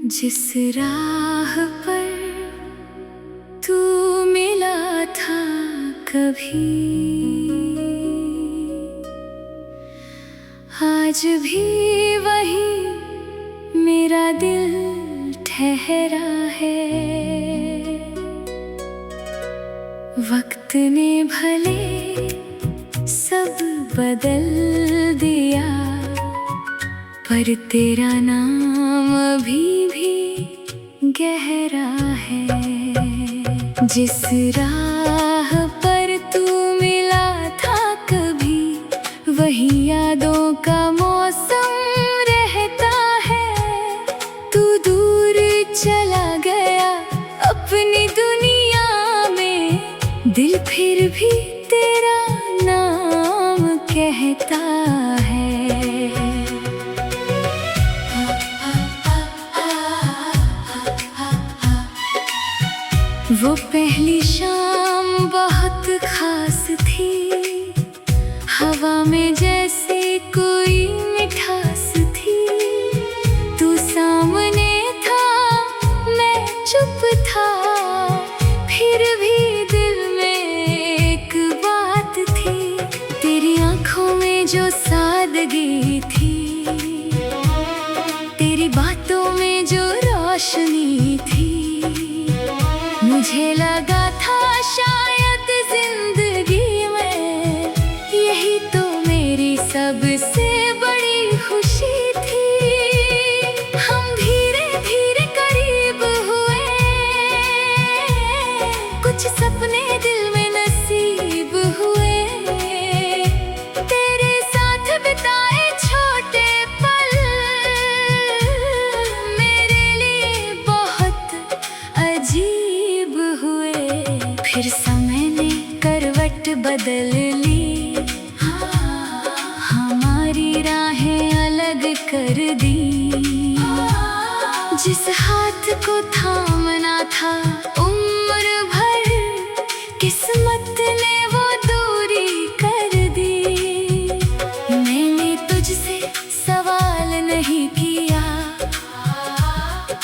जिस राह पर तू मिला था कभी, आज भी वही मेरा दिल ठहरा है। वक्त ने भले सब बदल दिया, पर तेरा नाम अभी भी गहरा है। जिस राह पर तू मिला था कभी, वही यादों का मौसम रहता है। तू दूर चला गया अपनी दुनिया में, दिल फिर भी तेरा नाम कहता है। वो पहली शाम बहुत खास थी, हवा में जैसे कोई मिठास थी। तू सामने था, मैं चुप था, फिर भी दिल में एक बात थी। तेरी आंखों में जो सादगी थी, तेरी बातों में जो रोशनी थी, मुझे लगा था शायद जिंदगी में यही तो मेरी सबसे बड़ी खुशी थी। हम धीरे धीरे करीब हुए, कुछ सपने दिल में नसीब हुए। तेरे साथ बिताए छोटे पल मेरे लिए बहुत अजीब हुए। फिर समय ने करवट बदल ली, हमारी राहें अलग कर दी। जिस हाथ को थामना था उम्र भर, किस्मत ने वो दूरी कर दी। मैंने तुझसे सवाल नहीं किया,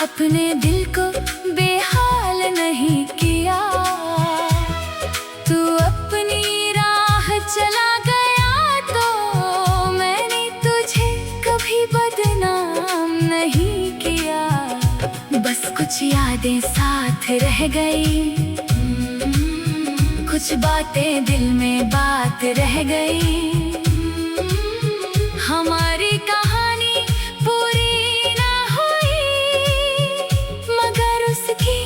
अपने दिल को बेहाल नहीं किया। तू अपनी राह चला गया तो मैंने तुझे कभी बदनाम नहीं किया। बस कुछ यादें साथ रह गई, कुछ बातें दिल में बात रह गई। हमारी कहानी पूरी ना हुई, मगर उसकी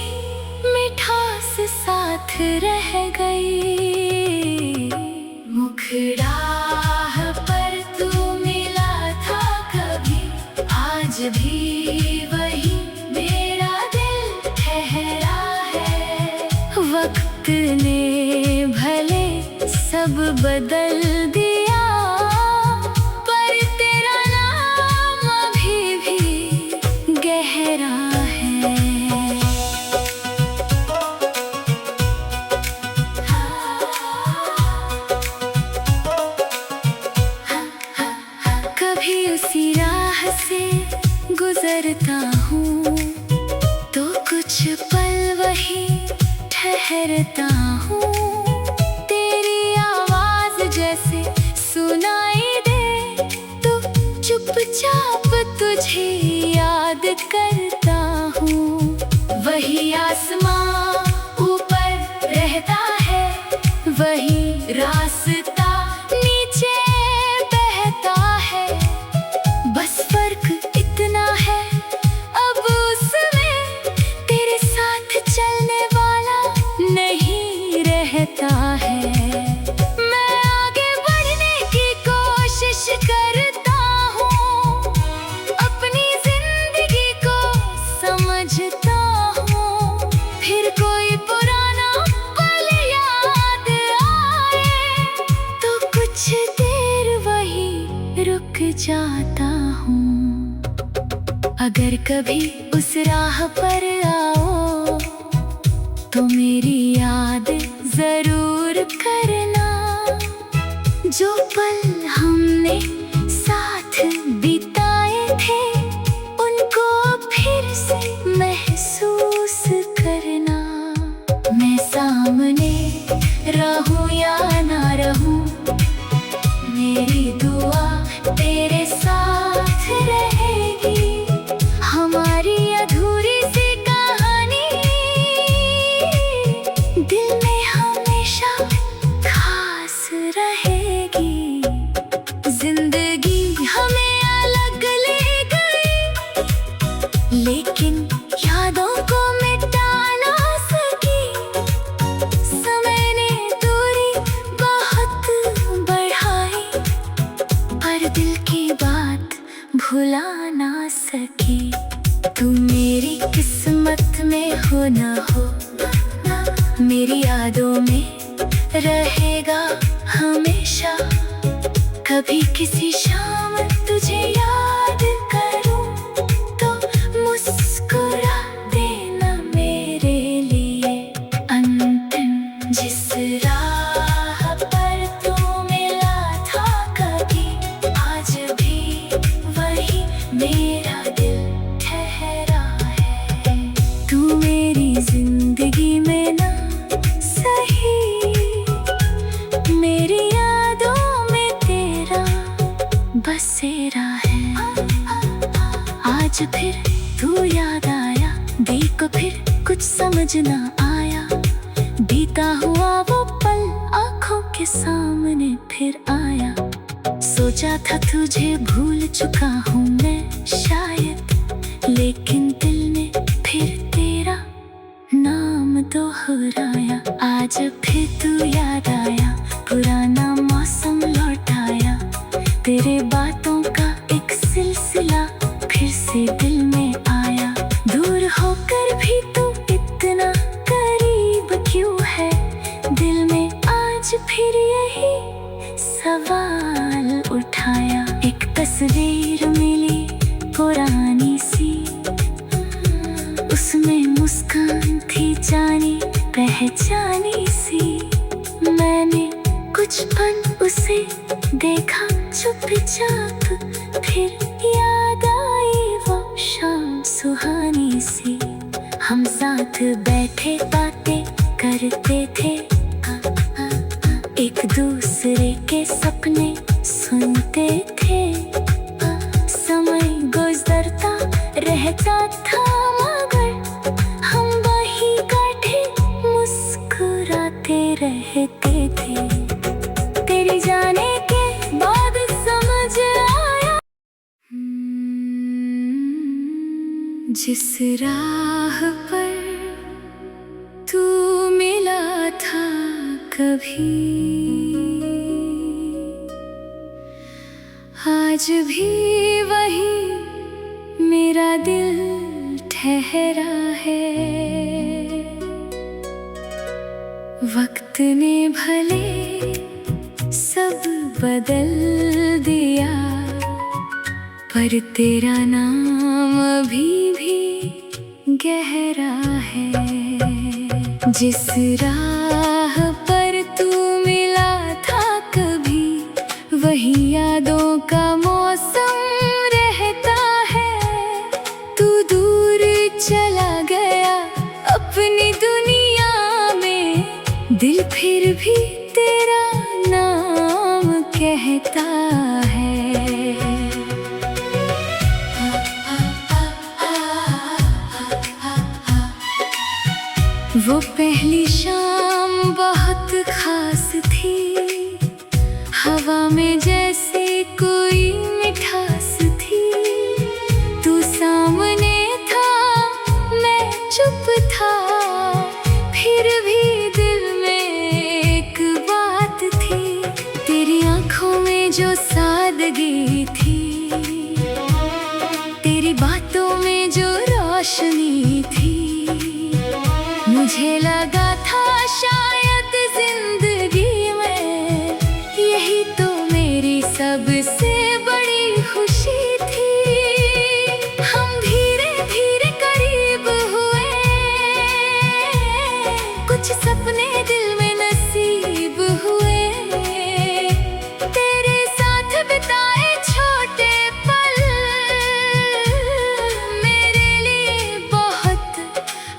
मिठास साथ रह गई। मुखराह पर तू मिला था कभी, आज भी वही मेरा दिल ठहरा है। वक्त ने भले सब बदल दिया, पर तेरा नाम अभी भी गहरा है। कभी उसी राह से गुजरता हूँ तो कुछ पल वही ठहरता हूँ। तेरी आवाज जैसे सुनाई दे तो चुपचाप तुझे याद करता हूँ। वही आसमां ऊपर रहता है, वही रास्ता नीचे बहता है। बस फर्क इतना है, अब उसमें तेरे साथ चलने वाला नहीं रहता है। मैं आगे बढ़ने की कोशिश करता हूँ, अपनी जिंदगी को समझता हूँ। फिर कोई पुराना पल याद आए तो कुछ देर वही रुक जाता हूँ। अगर कभी उस राह पर आओ तो मेरी याद जरूर करना। जो पल हमने साथ बिताए थे उनको फिर से भुला ना सकी। तू मेरी किस्मत में हो ना हो, मेरी यादों में रहेगा हमेशा। कभी किसी शाम तुझे याद करूं तो मुस्कुरा देना मेरे लिए। अंतिम जिस राह पर तू मिला था कभी, आज भी वही मेरा दिल ठहरा है। तू मेरी जिंदगी में ना सही, मेरी यादों में तेरा बसेरा है। आज फिर तू याद आया, देखो फिर कुछ समझ ना आया। बीता हुआ वो पल आंखों के सामने फिर आया। सोचा था तुझे भूल चुका हूँ मैं शायद, लेकिन दिल ने फिर तेरा नाम दोहराया। आज फिर तू याद आया, पुराना मौसम लौट आया। तेरे बातों का एक सिलसिला फिर से दिल में आया। दूर होकर भी तू इतना करीब क्यों है, दिल में आज फिर यही सवाल उठाया। एक तस्वीर मिली पुरानी सी, उसमें मुस्कान थी जानी पहचानी सी। मैंने कुछ पल उसे देखा चुपचाप, फिर याद आई वो शाम सुहानी सी। हम साथ बैठे बातें करते थे, एक दूसरे के सपने सुनते थे। समय गुजरता रहता था मगर हम वही बैठे मुस्कुराते रहते थे। तेरे जाने के बाद समझ आया, जिस राह पर तू मिला था कभी, आज भी वही मेरा दिल ठहरा है। वक्त ने भले सब बदल दिया, पर तेरा नाम अभी भी गहरा है। जिस राह पर तू मिला था कभी, वही यादों का मौसम रहता है। तू दूर चला गया अपनी दुनिया में, दिल फिर भी तेरा नाम कहता है। वो पहली शाम बहुत खास थी, हवा में जैसे कोई मिठास थी। तू सामने था मैं चुप था, फिर भी दिल में एक बात थी। तेरी आंखों में जो सादगी थी, तेरी बातों में जो रोशनी थी। मुझे लगा था शायद जिंदगी में यही तो मेरी सबसे बड़ी खुशी थी। हम धीरे धीरे करीब हुए, कुछ सपने दिल में नसीब हुए। तेरे साथ बिताए छोटे पल मेरे लिए बहुत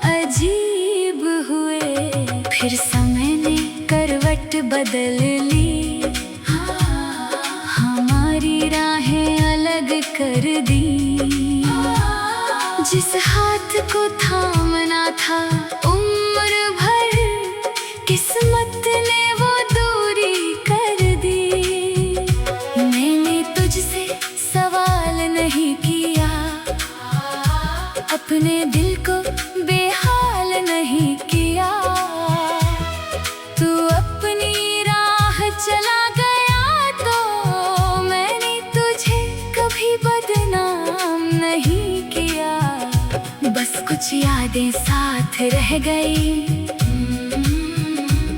अजीब हुए। फिर समय ने करवट बदल ली, हमारी राहें अलग कर दी। जिस हाथ को थामना था उम्र भर, किस्मत ने वो दूरी कर दी। मैंने तुझसे सवाल नहीं किया, अपने दिल को बेहाल नहीं किया। तू अपनी राह चला गया तो मैंने तुझे कभी बदनाम नहीं किया, बस कुछ यादें साथ रह गई,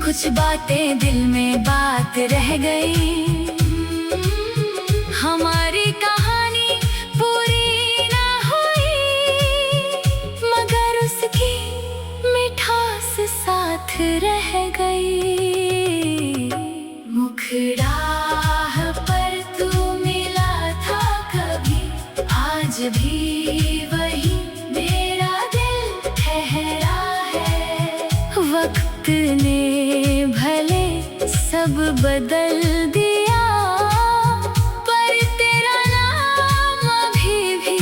कुछ बातें दिल में बात रह गई। हमारी कहानी पूरी ना हुई, मगर उसकी मिठास साथ रह गई। मुखड़ाह पर तू मिला था कभी, आज भी वही मेरा दिल ठहरा है। वक्त ने भले सब बदल दिया, पर तेरा नाम अभी भी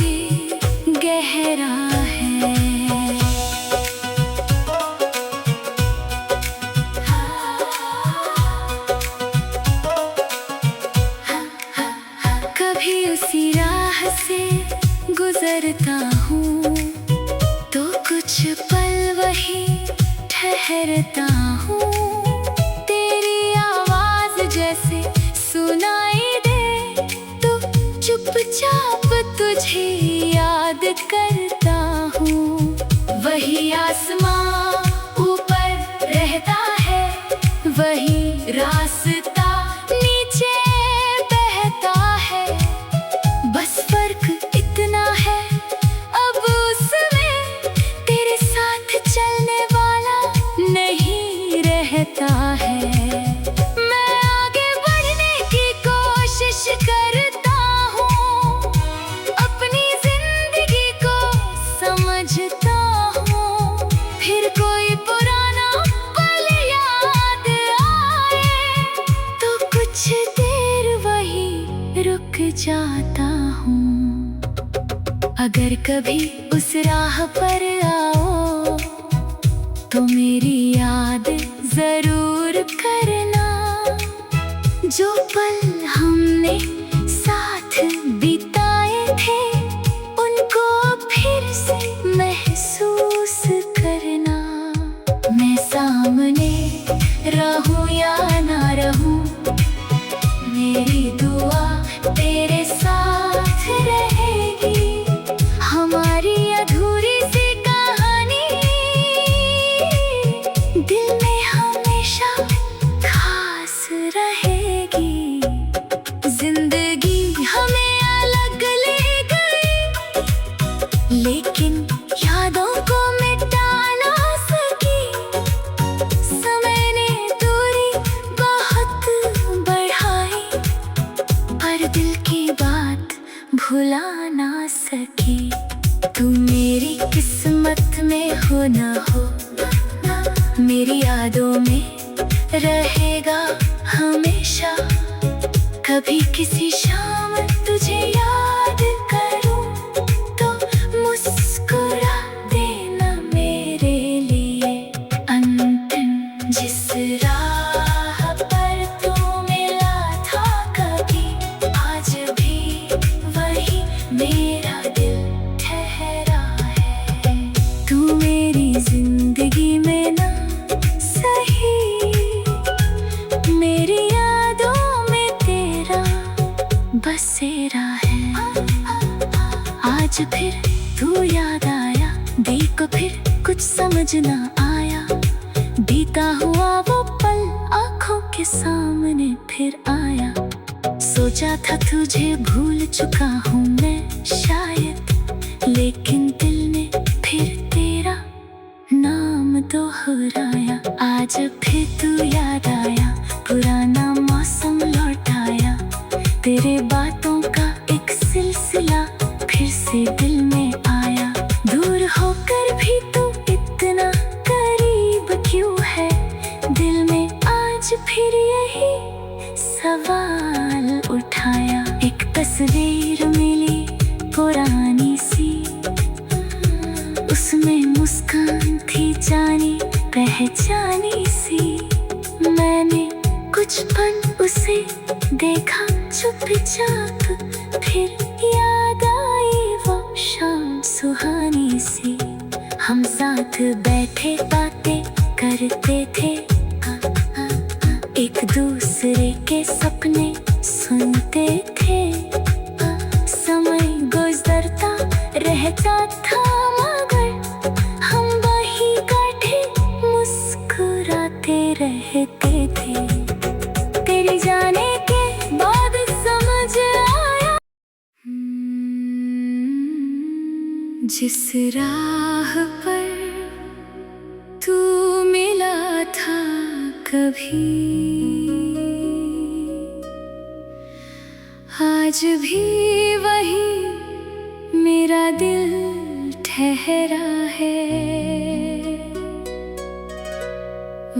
गहरा है। कभी उसी राह से गुजरता हूँ तो कुछ पल वही ठहरता हूँ। तेरी आवाज जैसे सुनाई दे तो चुपचाप तुझे याद करता हूँ। वही आसमां ऊपर रहता है, वही रास्ता नीचे बहता है, बस फर्क इतना है अब उसमें तेरे साथ चलने वाला नहीं रहता है। मैं आगे बढ़ने की कोशिश करता हूँ, अपनी जिंदगी को समझता हूँ, फिर कोई पुराना पल याद आए तो कुछ देर वही रुक जाता हूँ। अगर कभी उस राह पर आओ तो मेरी याद जरूर करना, जो पल हमने साथ बिताए थे उनको फिर से महसूस करना। मैं सामने रहूं या ना रहूं, मेरी दुआ तेरे साथ रहेगी। हमारी अधूरी सी कहानी दिल में हमेशा खास रहेगी। जिंदगी हमें अलग ले गई, लेकिन यादों को मिटा ना सकी। समय ने दूरी बहुत बढ़ाई, पर दिल की बात भुला ना सकी। तू मेरी किस्मत में हो ना हो, मेरी यादों में रहेगा हमेशा। कभी किसी शाम तुझे याद करूं तो मुस्कुरा देना मेरे लिए। अंतिम जिस राह पर तू मिला था कभी, आज भी वही मेरा दिल ठहरा है। तू मेरी जिंदगी में ना सही, मेरी यादों में तेरा बसेरा है। आज फिर तू याद आया, देखो फिर कुछ समझ ना आया। बीता हुआ वो पल आंखों के सामने फिर आया। सोचा था तुझे भूल चुका हूँ मैं शायद, लेकिन दिल ने फिर तेरा नाम दोहराया। आज फिर तू याद आया, पुराना मौसम लौट आया। तेरे बातों का एक सिलसिला फिर से दिल में आया। दूर होकर भी तू इतना करीब क्यों है, दिल में आज फिर यही सवाल उठाया। एक तस्वीर मिली पुरानी सी, उसमें मुस्कान थी जानी पहचानी सी। मैंने कुछ पल उसे देखा चुपचाप, फिर याद आई वो शाम सुहानी सी। हम साथ बैठे बातें करते थे, एक दूसरे के सपने सुनते थे। समय रहता था, मगर हम वही काटे मुस्कुराते रहते थे। तेरे जाने के बाद समझ आया, जिस राह पर तू मिला था कभी, आज भी वही मेरा दिल ठहरा है।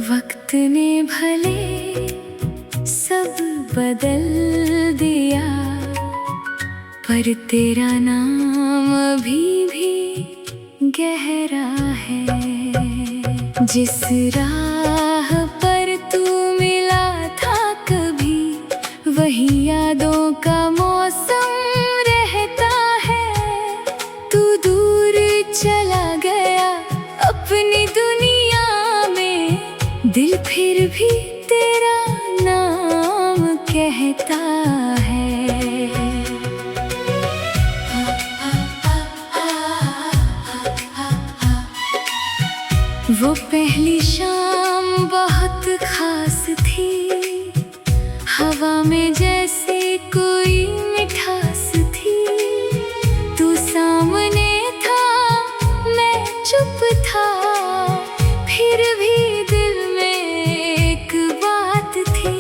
वक्त ने भले सब बदल दिया, पर तेरा नाम अभी भी गहरा है। जिस राह पर तू मिला था कभी, वही यादों का मौसम रहता है। तू दूर चला गया अपनी दुनिया में, दिल फिर भी तेरा नाम कहता है। वो पहली शाम बहुत खास थी, हवा में जैसे कोई मिठास थी। तू सामने था, मैं चुप था, फिर भी दिल में एक बात थी।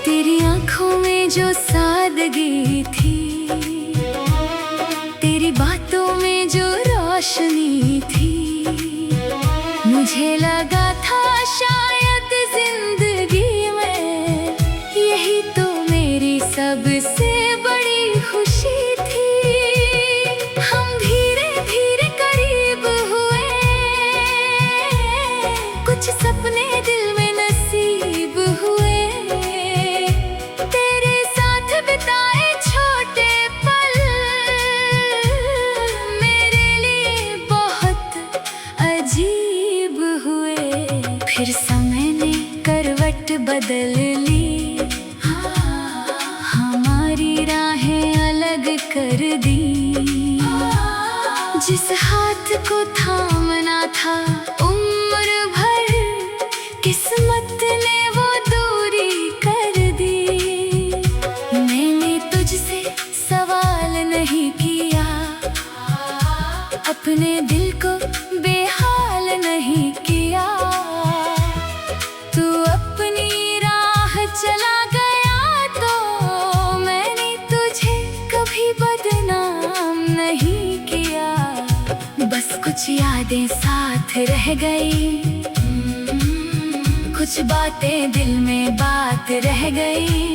तेरी आंखों में जो सादगी थी, तेरी बातों में जो रोशनी थी, मुझे लगा था शायद जिंदगी में यही तो मेरी सबसे बड़ी खुशी थी। हम धीरे धीरे करीब हुए, कुछ सपने दिल में नसीब हुए। तेरे साथ बिताए छोटे पल मेरे लिए बहुत अजीब हुए। फिर समय ने करवट बदल ली, हमारी राहें अलग कर दी। जिस हाथ को थामना था उम्र भर, किस्मत ने वो दूरी कर दी। मैंने तुझसे सवाल नहीं किया, अपने दिल को बेहाल नहीं किया। तू अपनी राह चला गया तो मैंने तुझे कभी बदनाम नहीं किया। बस कुछ यादें साथ रह गई, कुछ बातें दिल में बात रह गई।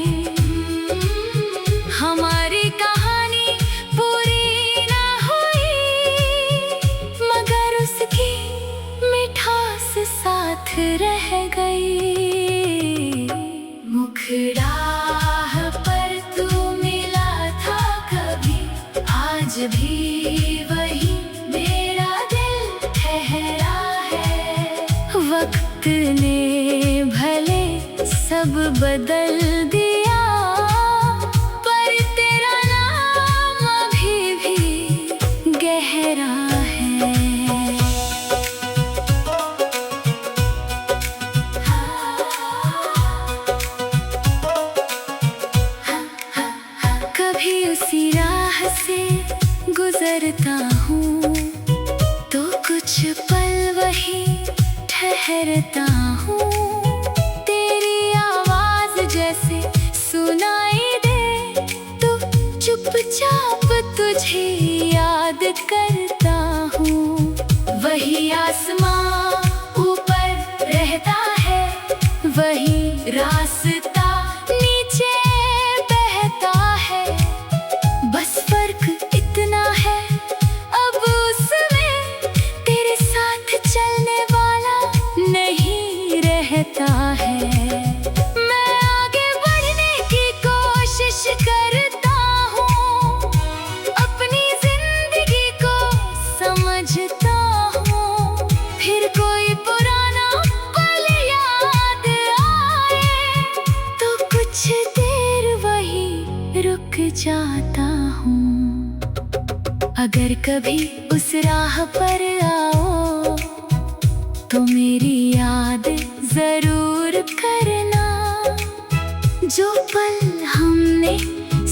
हमारी कहानी पूरी ना हुई, मगर उसकी मिठास साथ रह गई। मुखराह पर तू मिला था कभी, आज भी वही मेरा दिल ठहरा है। वक्त ने भले सब बदल दिया, पर तेरा नाम अभी भी गहरा है। कभी उसी राह से गुजरता हूँ तो कुछ पल वही ठहरता हूँ। तेरी आवाज जैसे सुनाई दे तो चुपचाप तुझे याद करता हूँ। वही आसमां ऊपर रहता है, वही रास्ता नीचे बहता है। बस फर्क इतना है, अब उसमें तेरे साथ चलने वाला नहीं रहता है। मैं आगे बढ़ने की कोशिश करता हूँ, अपनी जिंदगी को समझता हूँ। फिर कोई पुराना पल याद आए अगर कभी उस राह पर आओ तो मेरी याद जरूर करना। जो पल हमने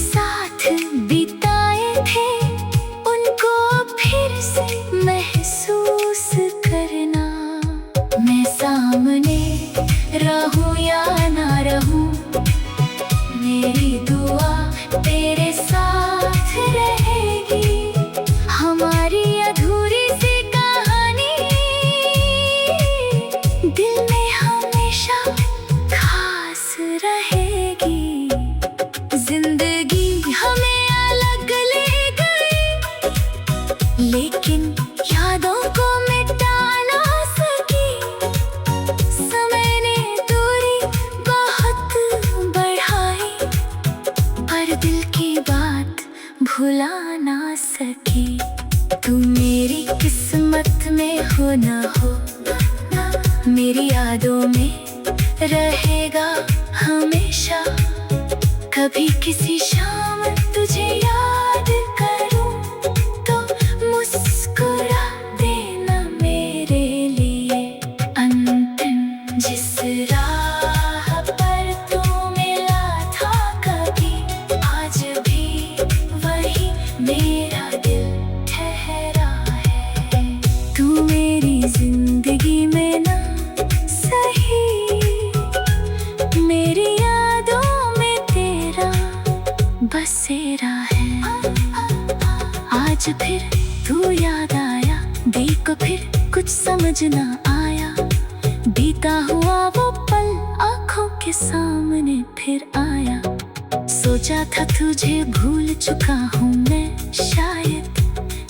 साथ बिताए थे उनको फिर से महसूस करना। मैं सामने रहूं या ना रहूं, मेरी दुआ तेरे साथ रहेगी। हमारी अधूरी सी कहानी दिल में हमेशा खास रहेगी। जिंदगी हमें अलग ले गई, लेकिन यादों को मिटा ना सकी। समय ने दूरी बहुत बढ़ाई, पर दिल की बात भुला ना सकी। तू मेरी किस्मत में हो ना हो, मेरी यादों में रहेगा हमेशा। कभी किसी शाम तुझे याद करूं तो मुस्कुरा देना मेरे लिए। अंतिम जिस राह पर तू मिला था कभी, आज भी वही मेरा दिल ठहरा है। तू मेरी जिंदगी में ना सही, मेरी यादों में तेरा बसेरा है। आज फिर तू याद आया, देखो फिर कुछ समझ ना आया। बीता हुआ वो पल आंखों के सामने फिर आया। सोचा था तुझे भूल चुका हूँ मैं शायद,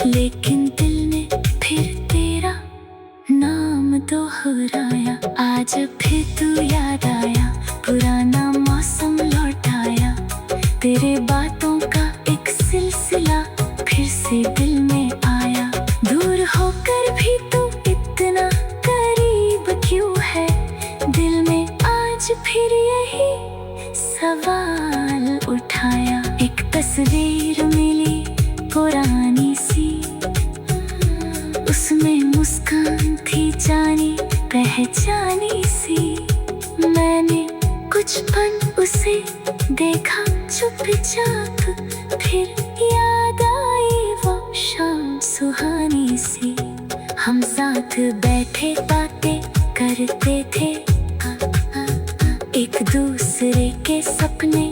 लेकिन दिल ने फिर तेरा नाम दोहराया। आज फिर तू याद आया, पुराना मौसम लौट आया। तेरे बातों का एक सिलसिला फिर से दिल में आया। दूर होकर भी तू इतना करीब क्यों है, दिल में आज फिर यही सवाल उठाया। एक तस्वीर मिली पुरानी सी, उसमें मुस्कान थी जानी पहचानी सी। मैंने कुछ पल उसे देखा चुपचाप, फिर याद आई वो शाम सुहानी सी। हम साथ बैठे बातें करते थे, एक दूसरे के सपने